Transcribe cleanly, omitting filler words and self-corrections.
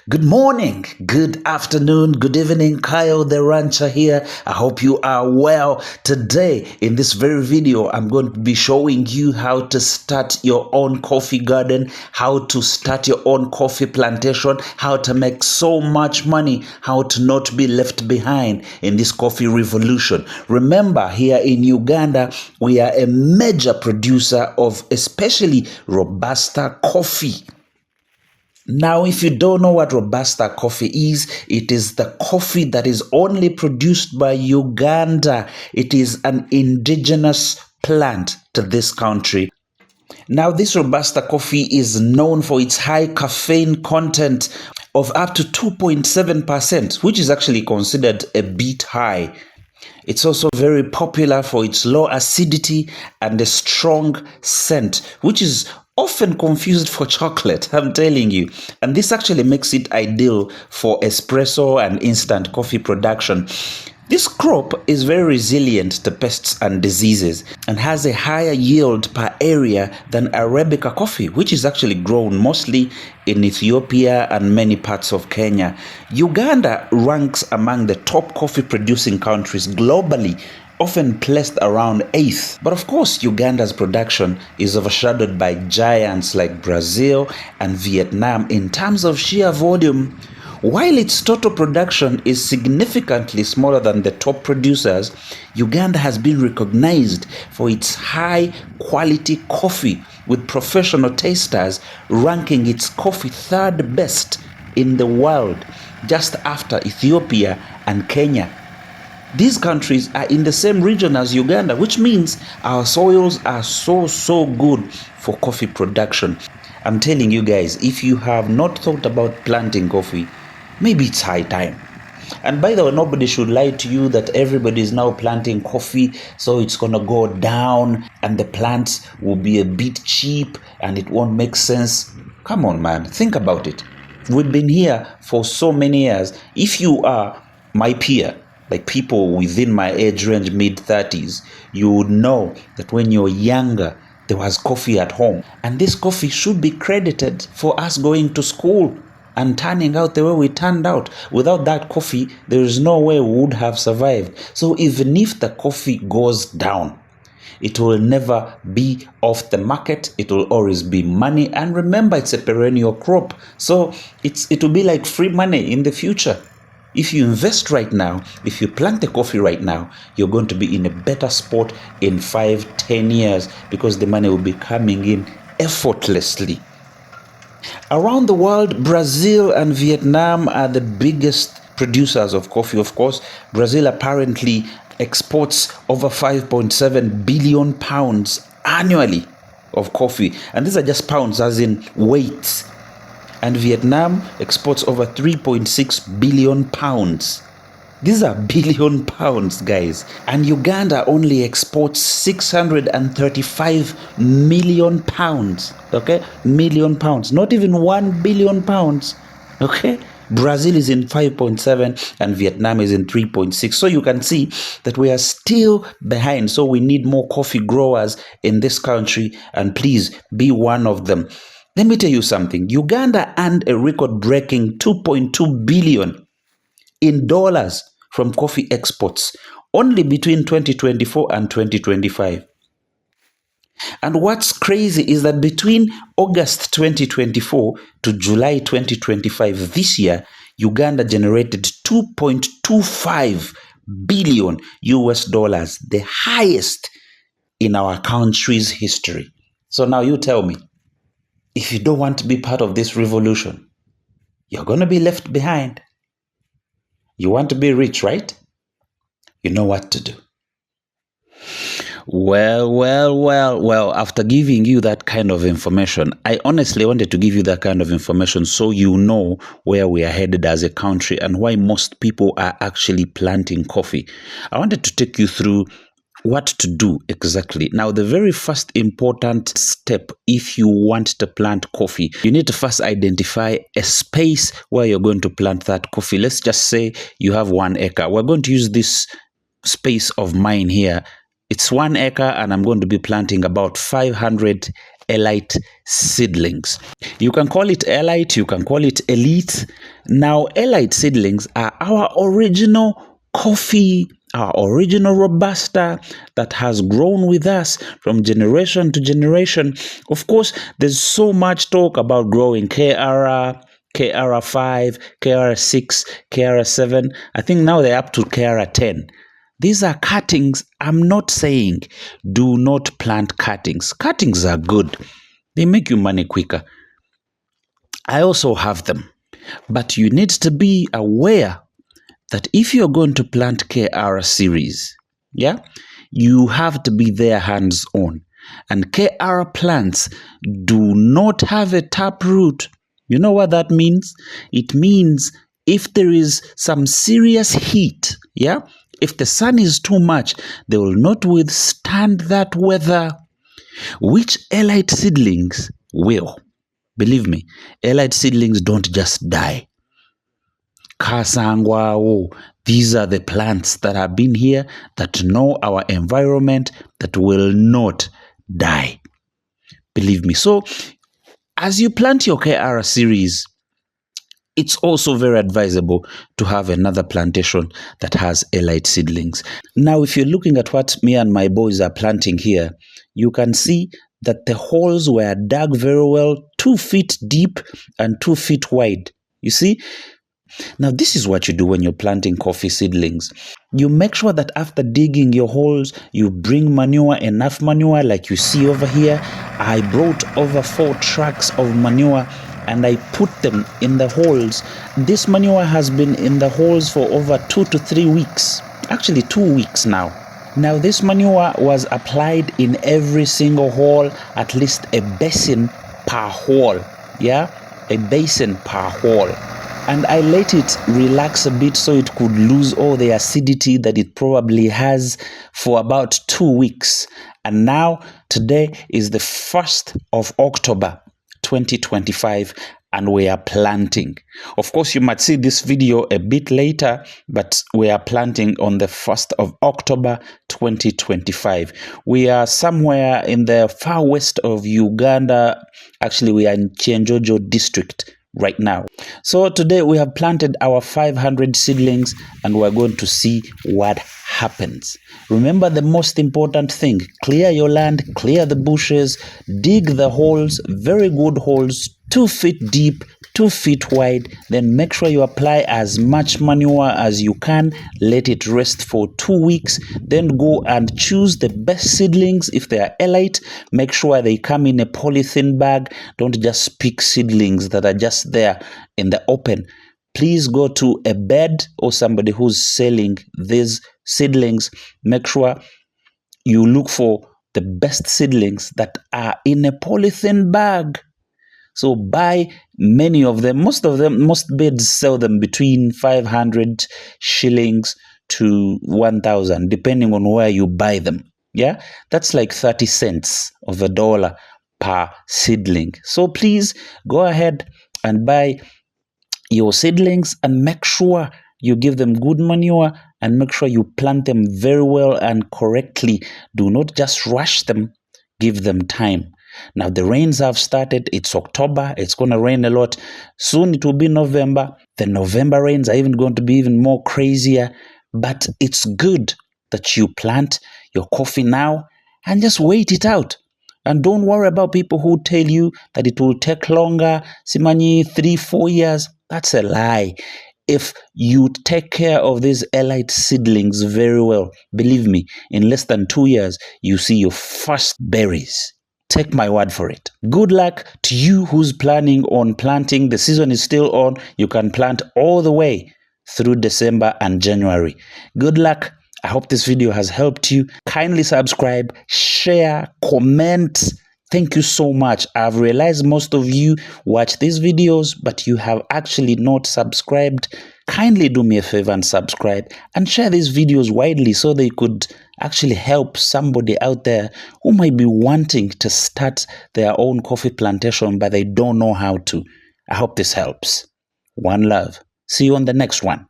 Good morning, good afternoon, good evening. Kyle the Rancher here. I hope you are well. Today, in this very video, I'm going to be showing you how to start your own coffee garden, how to start your own coffee plantation, how to make so much money, how to not be left behind in this coffee revolution. Remember, here in Uganda, we are a major producer of especially Robusta coffee. Now, if you don't know what Robusta coffee is, it is the coffee that is only produced by Uganda. It is an indigenous plant to this country. Now, this Robusta coffee is known for its high caffeine content of up to 2.7%, which is actually considered a bit high. It's also very popular for its low acidity and a strong scent, which is often confused for chocolate, I'm telling you. And this actually makes it ideal for espresso and instant coffee production. This crop is very resilient to pests and diseases and has a higher yield per area than Arabica coffee, which is actually grown mostly in Ethiopia and many parts of Kenya. Uganda ranks among the top coffee producing countries globally, often placed around 8th. But of course, Uganda's production is overshadowed by giants like Brazil and Vietnam in terms of sheer volume. While its total production is significantly smaller than the top producers, Uganda has been recognized for its high quality coffee, with professional tasters ranking its coffee third best in the world, just after Ethiopia and Kenya. These countries are in the same region as Uganda, which means our soils are so good for coffee production. I'm telling you guys, if you have not thought about planting coffee, maybe it's high time. And by the way, nobody should lie to you that everybody is now planting coffee, so it's gonna go down and the plants will be a bit cheap and it won't make sense. Come on, man, think about it. We've been here for so many years. If you are my peer, like people within my age range, mid-30s, you would know that when you're younger, there was coffee at home. And this coffee should be credited for us going to school and turning out the way we turned out. Without that coffee, there is no way we would have survived. So even if the coffee goes down, it will never be off the market. It will always be money. And remember, it's a perennial crop. So it will be like free money in the future. If you invest right now, if you plant the coffee right now, you're going to be in a better spot in 5-10 years because the money will be coming in effortlessly. Around the world, Brazil and Vietnam are the biggest producers of coffee, of course. Brazil apparently exports over 5.7 billion pounds annually of coffee. And these are just pounds, as in weights. And Vietnam exports over 3.6 billion pounds. These are billion pounds, guys. And Uganda only exports 635 million pounds. Okay? Million pounds. Not even 1 billion pounds. Okay? Brazil is in 5.7 and Vietnam is in 3.6. So you can see that we are still behind. So we need more coffee growers in this country, and please be one of them. Let me tell you something. Uganda earned a record-breaking $2.2 billion in dollars from coffee exports only between 2024 and 2025. And what's crazy is that between August 2024 to July 2025 this year, Uganda generated 2.25 billion US dollars, the highest in our country's history. So now you tell me, if you don't want to be part of this revolution, you're going to be left behind. You want to be rich, right? You know what to do. Well, after giving you that kind of information, I honestly wanted to give you that kind of information so you know where we are headed as a country and why most people are actually planting coffee. I wanted to take you through what to do exactly. Now, the very first important step, if you want to plant coffee, you need to first identify a space where you're going to plant that coffee. Let's just say you have 1 acre. We're going to use this space of mine here It's 1 acre and I'm going to be planting about 500 elite seedlings. You can call it elite, you can call it elite. Now, elite seedlings are our original coffee, our original Robusta that has grown with us from generation to generation. Of course, there's so much talk about growing KR5, KR6, KR7. I think now they're up to KR10. These are cuttings. I'm not saying do not plant cuttings. Cuttings are good. They make you money quicker. I also have them. But you need to be aware that if you're going to plant KR series, you have to be there hands-on. And KR plants do not have a taproot. You know what that means? It means if there is some serious heat, if the sun is too much, they will not withstand that weather, which elite seedlings will. Believe me, elite seedlings don't just die. Kasangwa, these are the plants that have been here, that know our environment, that will not die. Believe me. So, as you plant your KR series, it's also very advisable to have another plantation that has elite seedlings. Now, if you're looking at what me and my boys are planting here, you can see that the holes were dug very well, 2 feet deep and 2 feet wide. You see? Now, this is what you do when you're planting coffee seedlings. You make sure that after digging your holes, you bring manure, enough manure like you see over here. I brought over 4 trucks of manure and I put them in the holes. This manure has been in the holes for over 2 to 3 weeks. Actually, 2 weeks now. Now, this manure was applied in every single hole, at least a basin per hole. A basin per hole. And I let it relax a bit so it could lose all the acidity that it probably has for about 2 weeks. And now, today is the 1st of October, 2025, and we are planting. Of course, you might see this video a bit later, but we are planting on the 1st of October, 2025. We are somewhere in the far west of Uganda. Actually, we are in Kyenjojo district right now. So today we have planted our 500 seedlings and we're going to see what happens. Remember the most important thing: clear your land, clear the bushes, dig the holes, very good holes, 2 feet deep, 2 feet wide. Then make sure you apply as much manure as you can. Let it rest for 2 weeks. Then go and choose the best seedlings. If they are elite, make sure they come in a polythene bag. Don't just pick seedlings that are just there in the open. Please go to a bed or somebody who's selling these seedlings. Make sure you look for the best seedlings that are in a polythene bag. So buy many of them. Most beds sell them between 500 shillings to 1,000, depending on where you buy them. That's like 30 cents of a dollar per seedling. So please go ahead and buy your seedlings and make sure you give them good manure and make sure you plant them very well and correctly. Do not just rush them. Give them time. Now the rains have started. It's October. It's going to rain a lot. Soon it will be November. The November rains are even going to be even more crazier. But it's good that you plant your coffee now and just wait it out. And don't worry about people who tell you that it will take longer. Simanyi, 3-4 years. That's a lie. If you take care of these elite seedlings very well, believe me, in less than 2 years, you see your first berries. Take my word for it. Good luck to you who's planning on planting. The season is still on. You can plant all the way through December and January. Good luck. I hope this video has helped you. Kindly subscribe, share, comment. Thank you so much. I've realized most of you watch these videos, but you have actually not subscribed. Kindly do me a favor and subscribe and share these videos widely so they could actually help somebody out there who might be wanting to start their own coffee plantation, but they don't know how to. I hope this helps. One love. See you on the next one.